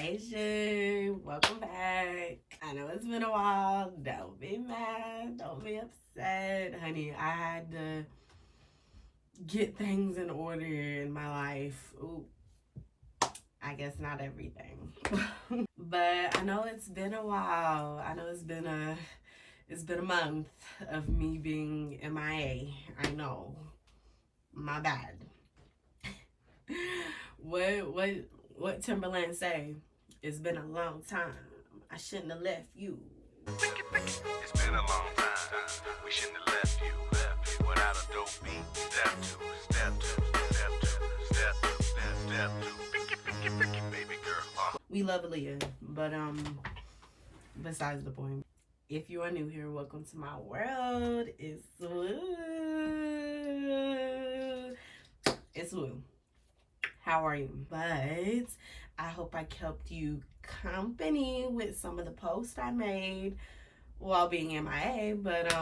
Hey, welcome back. I know it's been a while. Don't be mad. Don't be upset. Honey, I had to get things in order in my life. Ooh, I guess not everything. But I know it's been a while. I know it's been a month of me being MIA. I know. My bad. What Timberland say? It's been a long time. I shouldn't have left you. It's been a long time. We shouldn't have left you without a dope beat. Step two, step two, step two, step two, step two. Baby girl. We love Aaliyah, but besides the point. If you are new here, welcome to my world. It's Woo. It's Woo. How are you? But I hope I kept you company with some of the posts I made while being MIA. But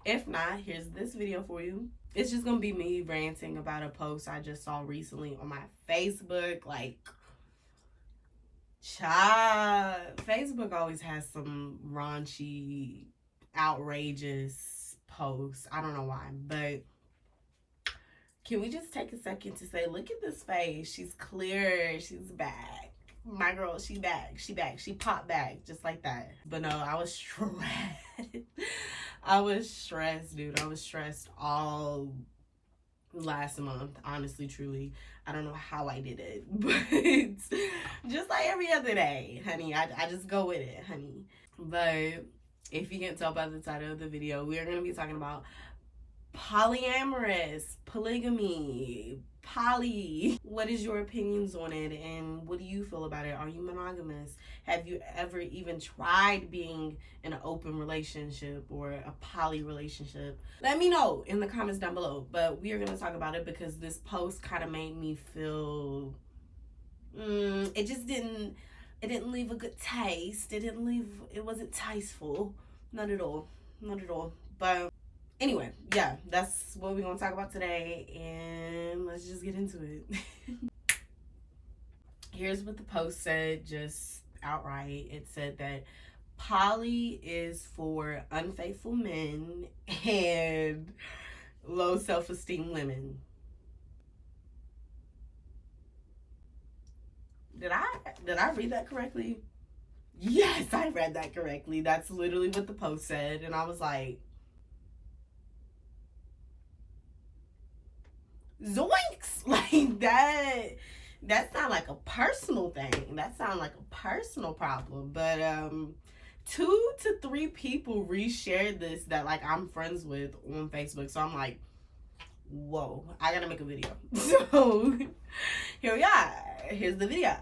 if not, here's this video for you. It's just gonna be me ranting about a post I just saw recently on my Facebook. Like, child, Facebook always has some raunchy, outrageous posts. I don't know why, but can we just take a second to say, look at this face. She's clear. She's back. My girl, she back. She back. She popped back just like that. But no, I was stressed. I was stressed, dude. I was stressed all last month. Honestly, truly. I don't know how I did it. But just like every other day, honey. I just go with it, honey. But if you can't tell by the title of the video, we are going to be talking about polyamorous, polygamy, poly. What is your opinions on it, and what do you feel about it? Are you monogamous? Have you ever even tried being in an open relationship or a poly relationship? Let me know in the comments down below. But we are going to talk about it because this post kind of made me feel it didn't leave a good taste. It wasn't tasteful. Not at all. But anyway, yeah, that's what we're going to talk about today, and let's just get into it. Here's what the post said, just outright. It said that poly is for unfaithful men and low self-esteem women. Did I read that correctly? Yes, I read that correctly. That's literally what the post said, and I was like, zoinks! Like that sound like a personal thing. That sound like a personal problem. But 2 to 3 people reshared this that like I'm friends with on Facebook. So I'm like, whoa, I gotta make a video. So here we are. Here's the video.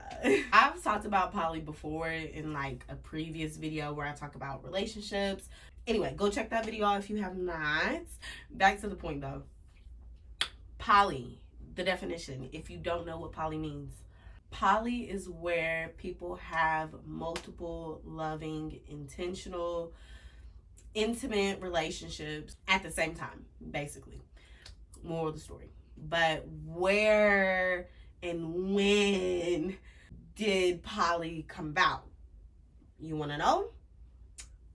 I've talked about poly before in like a previous video where I talk about relationships. Anyway, go check that video out if you have not. Back to the point though. Poly, the definition, if you don't know what poly means. Poly is where people have multiple loving, intentional, intimate relationships at the same time, basically. Moral of the story. But where and when did poly come about? You want to know?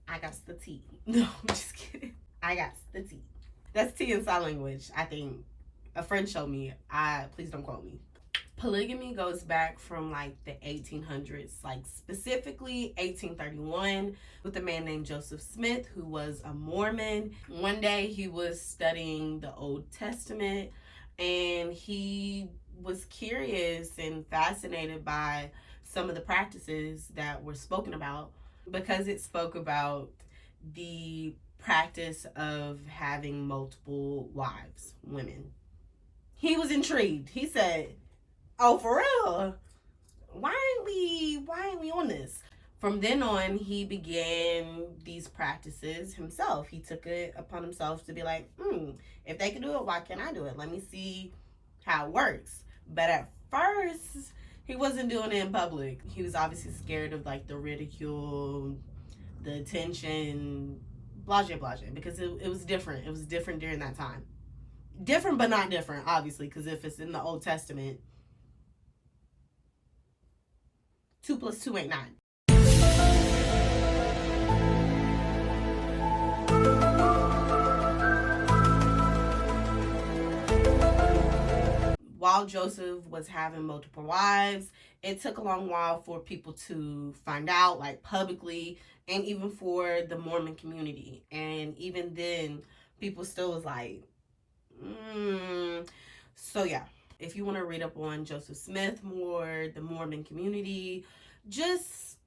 I got the tea. No, I'm just kidding. I got the tea. That's tea in sign language, I think. A friend showed me. Please don't quote me. Polygamy goes back from like the 1800s, like specifically 1831, with a man named Joseph Smith, who was a Mormon. One day he was studying the Old Testament, and he was curious and fascinated by some of the practices that were spoken about, because it spoke about the practice of having multiple wives, women. He was intrigued. He said, oh, for real? Why ain't we on this? From then on, he began these practices himself. He took it upon himself to be like, if they can do it, why can't I do it? Let me see how it works. But at first, he wasn't doing it in public. He was obviously scared of like the ridicule, the attention, blah, because it was different. It was different during that time. Different, but not different, obviously, because if it's in the Old Testament, 2 + 2 ain't 9. While Joseph was having multiple wives, it took a long while for people to find out, like publicly, and even for the Mormon community. And even then, people still was like, So yeah, if you want to read up on Joseph Smith more, the Mormon community, just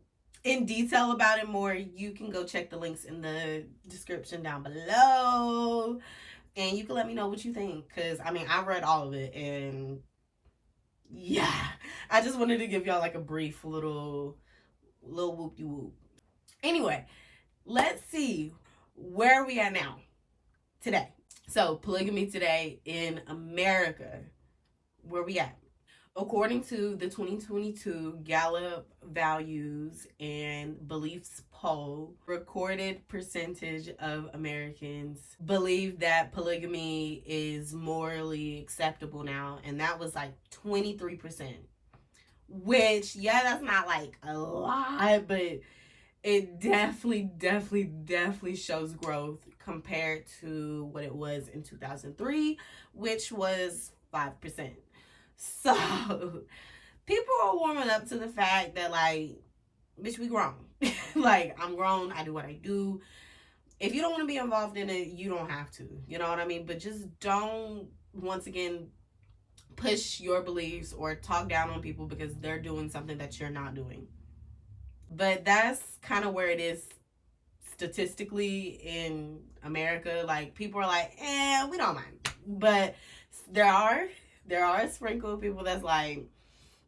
in detail about it more, you can go check the links in the description down below. And you can let me know what you think. Because, I mean, I read all of it. And, yeah. I just wanted to give y'all, like, a brief little whoop-de-whoop. Anyway, let's see. Where are we at now? Today. So, polygamy today in America. Where we at? According to the 2022 Gallup Values and Beliefs poll, recorded percentage of Americans believe that polygamy is morally acceptable now, and that was like 23%. Which, yeah, that's not like a lot, but it definitely shows growth compared to what it was in 2003, which was 5%. So, people are warming up to the fact that, like, bitch, we grown. Like, I'm grown. I do what I do. If you don't want to be involved in it, you don't have to. You know what I mean? But just don't, once again, push your beliefs or talk down on people because they're doing something that you're not doing. But that's kind of where it is statistically in America. Like, people are like, we don't mind. But there are a sprinkle of people that's like,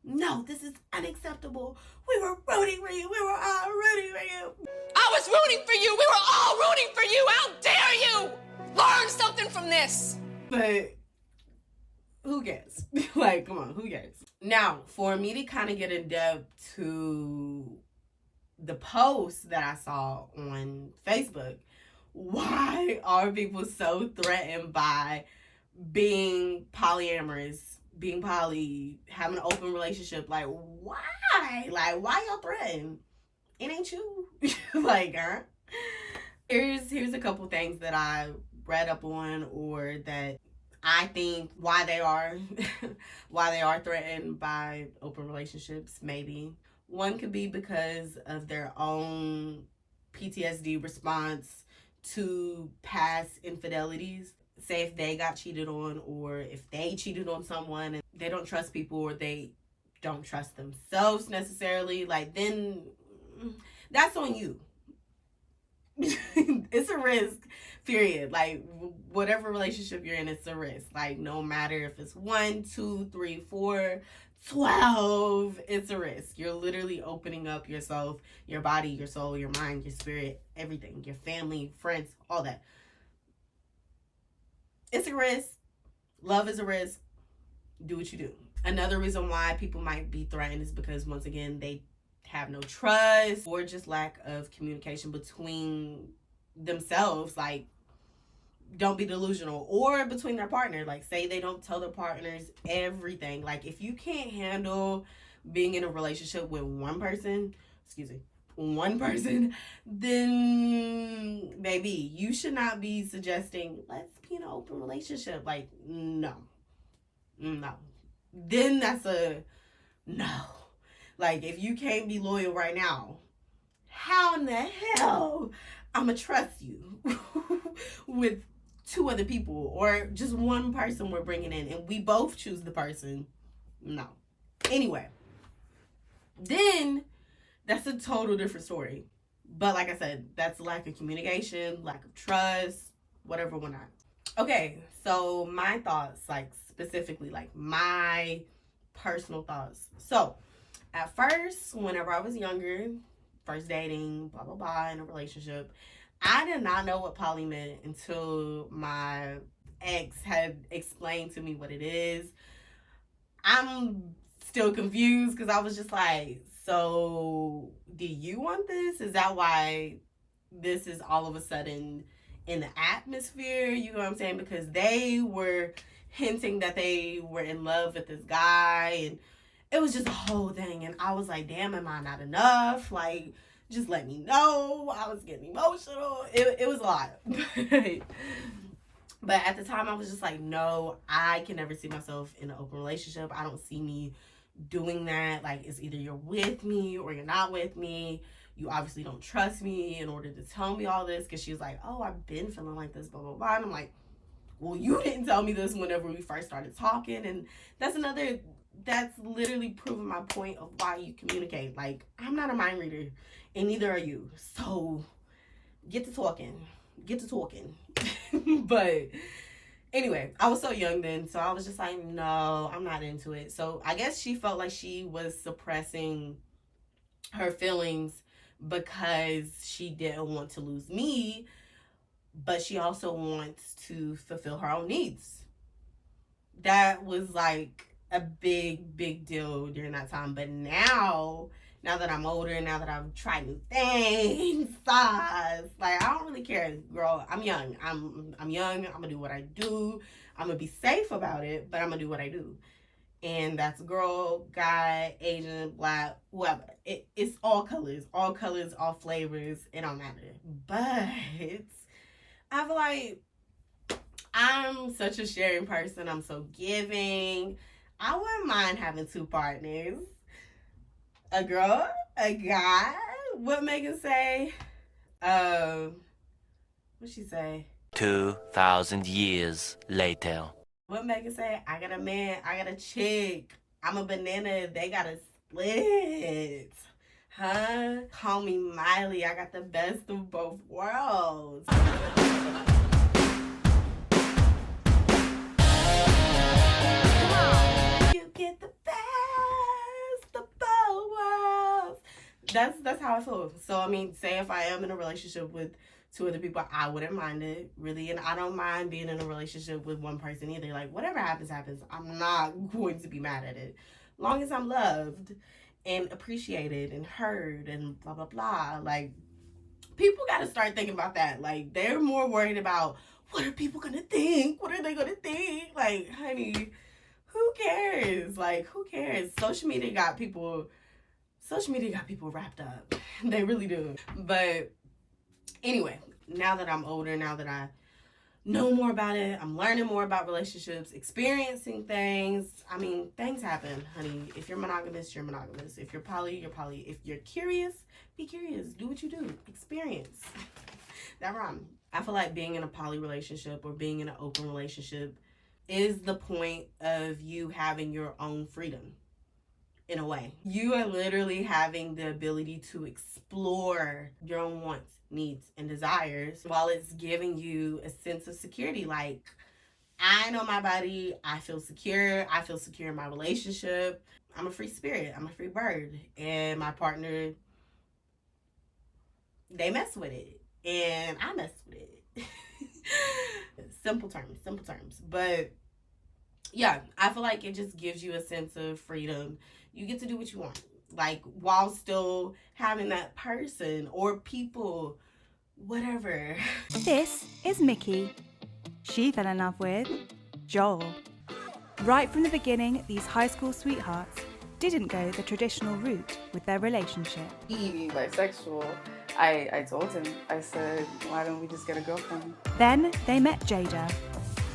no, this is unacceptable. We were rooting for you. We were all rooting for you. I was rooting for you. We were all rooting for you. How dare you? Learn something from this. But who cares? Like, come on, who cares? Now, for me to kind of get in depth to the post that I saw on Facebook, why are people so threatened by being polyamorous, being poly, having an open relationship? Like, why? Like, why y'all threatened? It ain't you. Like, Here's a couple things that I read up on, or that I think why they are threatened by open relationships. Maybe one could be because of their own PTSD response to past infidelities. Say if they got cheated on, or if they cheated on someone and they don't trust people, or they don't trust themselves necessarily, like, then that's on you. It's a risk, period. Like, whatever relationship you're in, it's a risk. Like, no matter if it's 1, 2, 3, 4, 12, it's a risk. You're literally opening up yourself, your body, your soul, your mind, your spirit, everything, your family, friends, all that. It's a risk. Love is a risk. Do what you do. Another reason why people might be threatened is because, once again, they have no trust, or just lack of communication between themselves. Like, don't be delusional. Or between their partner. Like, say they don't tell their partners everything. Like, if you can't handle being in a relationship with one person, then baby, you should not be suggesting, let's be in an open relationship. Like, no. Then that's a no. Like, if you can't be loyal right now, how in the hell I'ma trust you with 2 other people, or just one person we're bringing in and we both choose the person? No. Anyway, then that's a total different story. But like I said, that's lack of communication, lack of trust, whatever, whatnot. Okay, so my thoughts, like, specifically, like, my personal thoughts. So, at first, whenever I was younger, first dating, blah, blah, blah, in a relationship, I did not know what poly meant until my ex had explained to me what it is. I'm still confused because I was just like, so do you want this? Is that why this is all of a sudden in the atmosphere? You know what I'm saying? Because they were hinting that they were in love with this guy, and it was just a whole thing. And I was like, damn, am I not enough? Like, just let me know. I was getting emotional. It was a lot. But at the time, I was just like, no, I can never see myself in an open relationship. I don't see me doing that. Like, it's either you're with me or you're not with me. You obviously don't trust me in order to tell me all this. Because she was like, oh, I've been feeling like this, blah, blah, blah. And I'm like, well, you didn't tell me this whenever we first started talking. And that's literally proving my point of why you communicate. Like, I'm not a mind reader, and neither are you. So get to talking. But anyway, I was so young then, so I was just like, no, I'm not into it. So I guess she felt like she was suppressing her feelings because she didn't want to lose me, but she also wants to fulfill her own needs. That was like a big deal during that time. But now that I'm older, now that I've tried new things, like, I don't really care, girl. I'm young. I'm young. I'm gonna do what I do. I'm gonna be safe about it, but I'm gonna do what I do. And that's girl, guy, Asian, black, whoever. It's all colors, all flavors. It don't matter. But I feel like I'm such a sharing person. I'm so giving. I wouldn't mind having 2 partners. A girl, a guy. What Megan say? What'd she say? 2,000 years later. What Megan say? I got a man, I got a chick. I'm a banana, they got a split. Huh? Call me Miley, I got the best of both worlds. You get the best of both worlds. That's how I feel. So, I mean, say if I am in a relationship with 2 other people, I wouldn't mind it, really. And I don't mind being in a relationship with 1 person either. Like, whatever happens, happens. I'm not going to be mad at it. Long as I'm loved and appreciated and heard and blah, blah, blah. Like, people got to start thinking about that. Like, they're more worried about, what are people going to think? What are they going to think? Like, honey, who cares? Like, who cares? Social media got people wrapped up. They really do. But anyway, now that I'm older, now that I know more about it, I'm learning more about relationships, experiencing things. I mean, things happen, honey. If you're monogamous, you're monogamous. If you're poly, you're poly. If you're curious, be curious. Do what you do. Experience. That rhyme. I feel like being in a poly relationship or being in an open relationship is the point of you having your own freedom. In a way, you are literally having the ability to explore your own wants, needs, and desires while it's giving you a sense of security. Like, I know my body, I feel secure in my relationship. I'm a free spirit, I'm a free bird, and my partner, they mess with it, and I mess with it. Simple terms. But yeah, I feel like it just gives you a sense of freedom. You get to do what you want, like, while still having that person or people, whatever. This is Mickey. She fell in love with Joel. Right from the beginning, these high school sweethearts didn't go the traditional route with their relationship. Being bisexual, I told him, I said, why don't we just get a girlfriend? Then they met Jada.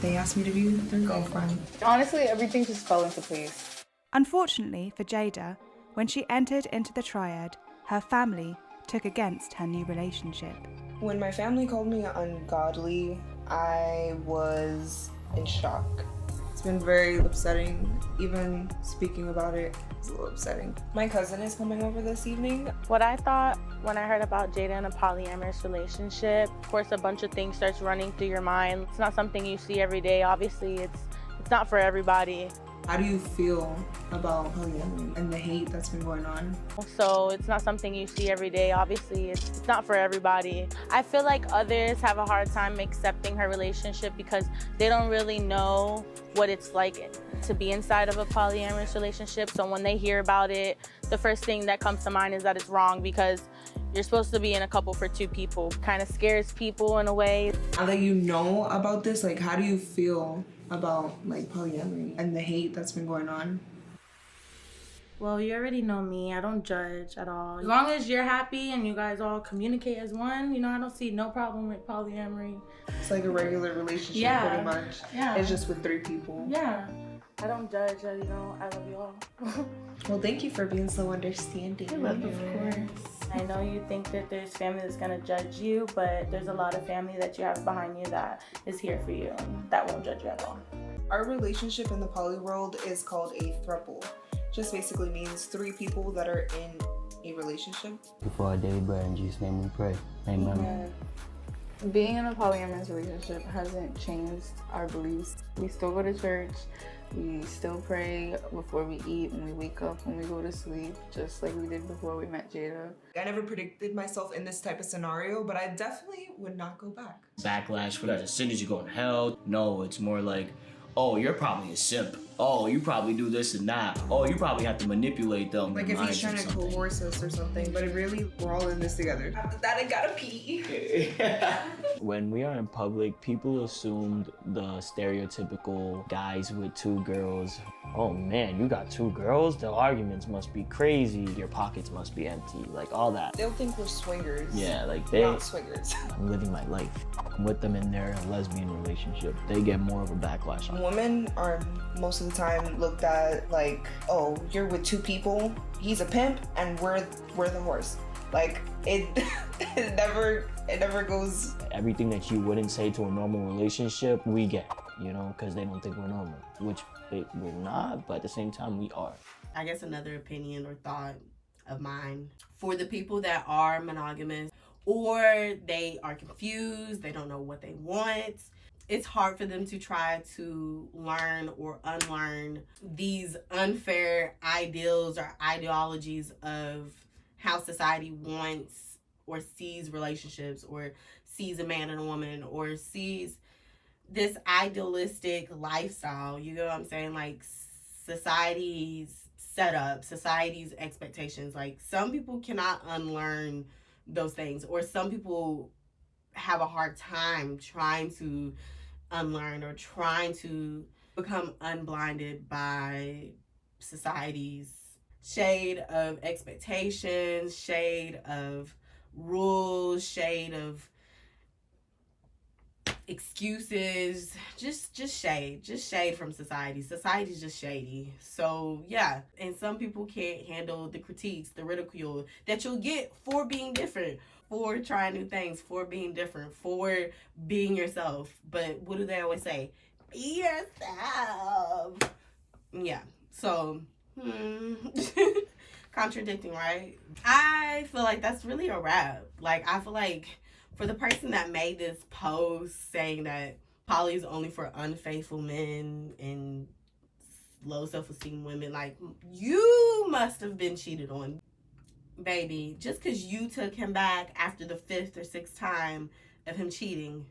They asked me to be their girlfriend. Honestly, everything just fell into place. Unfortunately for Jada, when she entered into the triad, her family took against her new relationship. When my family called me ungodly, I was in shock. It's been very upsetting. Even speaking about it is a little upsetting. My cousin is coming over this evening. What I thought when I heard about Jada in a polyamorous relationship, of course a bunch of things starts running through your mind. It's not something you see every day. Obviously, it's not for everybody. How do you feel about polyamory and the hate that's been going on? So it's not something you see every day. Obviously, it's not for everybody. I feel like others have a hard time accepting her relationship because they don't really know what it's like to be inside of a polyamorous relationship. So when they hear about it, the first thing that comes to mind is that it's wrong because you're supposed to be in a couple for 2 people. Kind of scares people in a way. Now that you know about this, like, how do you feel about, like, polyamory and the hate that's been going on? Well, you already know me. I don't judge at all. As long as you're happy and you guys all communicate as one, you know, I don't see no problem with polyamory. It's like a regular relationship, Yeah. pretty much. Yeah. It's just with 3 people. Yeah. I don't judge, you know, I love you all. Well, thank you for being so understanding. I love you, of course. I know you think that there's family that's gonna judge you, but there's a lot of family that you have behind you that is here for you and that won't judge you at all. Our relationship in the poly world is called a throuple. Just basically means 3 people that are in a relationship. Before our daily bread, in Jesus' name we pray. Amen. Yeah. Being in a polyamorous relationship hasn't changed our beliefs. We still go to church. We still pray before we eat, when we wake up, when we go to sleep, just like we did before we met Jada. I never predicted myself in this type of scenario, but I definitely would not go back. Backlash for that. As soon as you go in hell, no, it's more like, oh, you're probably a simp. Oh, you probably do this and that. Oh, you probably have to manipulate them. Like if he's trying to coerce us or something, but it really, we're all in this together. After that, I gotta pee. When we are in public, people assumed the stereotypical guys with 2 girls. Oh man, you got 2 girls? The arguments must be crazy. Your pockets must be empty. Like all that. They'll think we're swingers. Yeah, like Not swingers. I'm living my life. I'm with them in their lesbian relationship. They get more of a backlash on it. Women are most of the time looked at like, oh, you're with 2 people, he's a pimp, and we're the horse. Like it never goes. Everything that you wouldn't say to a normal relationship, we get, you know, because they don't think we're normal, which we're not, but at the same time we are. I guess another opinion or thought of mine, for the people that are monogamous or they are confused, they don't know what they want, it's hard for them to try to learn or unlearn these unfair ideals or ideologies of how society wants or sees relationships, or sees a man and a woman, or sees this idealistic lifestyle. You know what I'm saying? Like society's setup, society's expectations. Like some people cannot unlearn those things, or some people have a hard time trying to unlearn or trying to become unblinded by society's shade of expectations, shade of rules, shade of excuses, just shade from society. Society's just shady. So yeah, and some people can't handle the critiques, the ridicule that you'll get for being different, for trying new things, for being different, for being yourself. But what do they always say? Be yourself. Yeah, so contradicting, right? I feel like that's really a wrap. Like I feel like for the person that made this post saying that poly is only for unfaithful men and low self-esteem women, like you must have been cheated on. Baby, just because you took him back after the 5th or 6th time of him cheating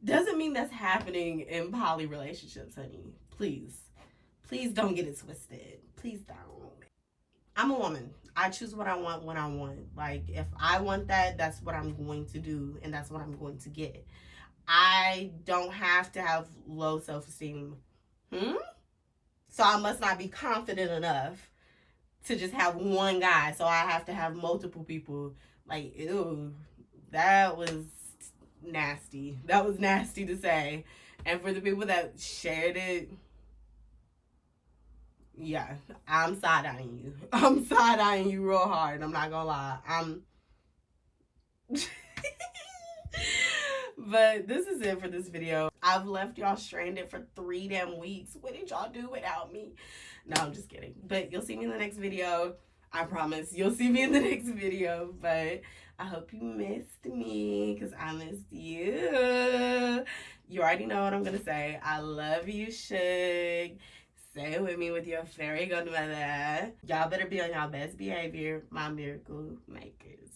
doesn't mean that's happening in poly relationships, honey. Please don't get it twisted. Please don't. I'm a woman. I choose what I want when I want. Like if I want that, that's what I'm going to do, and that's what I'm going to get. I don't have to have low self-esteem. So I must not be confident enough to just have one guy, so I have to have multiple people. Like, ew, that was nasty. That was nasty to say. And for the people that shared it, yeah, I'm side-eyeing you. I'm side-eyeing you real hard. I'm not gonna lie. But this is it for this video. I've left y'all stranded for 3 damn weeks. What did y'all do without me? No, I'm just kidding. But you'll see me in the next video. I promise you'll see me in the next video. But I hope you missed me, because I missed you. You already know what I'm gonna say. I love you, shug. Say it with me with your fairy godmother. Y'all better be on y'all best behavior, my miracle makers.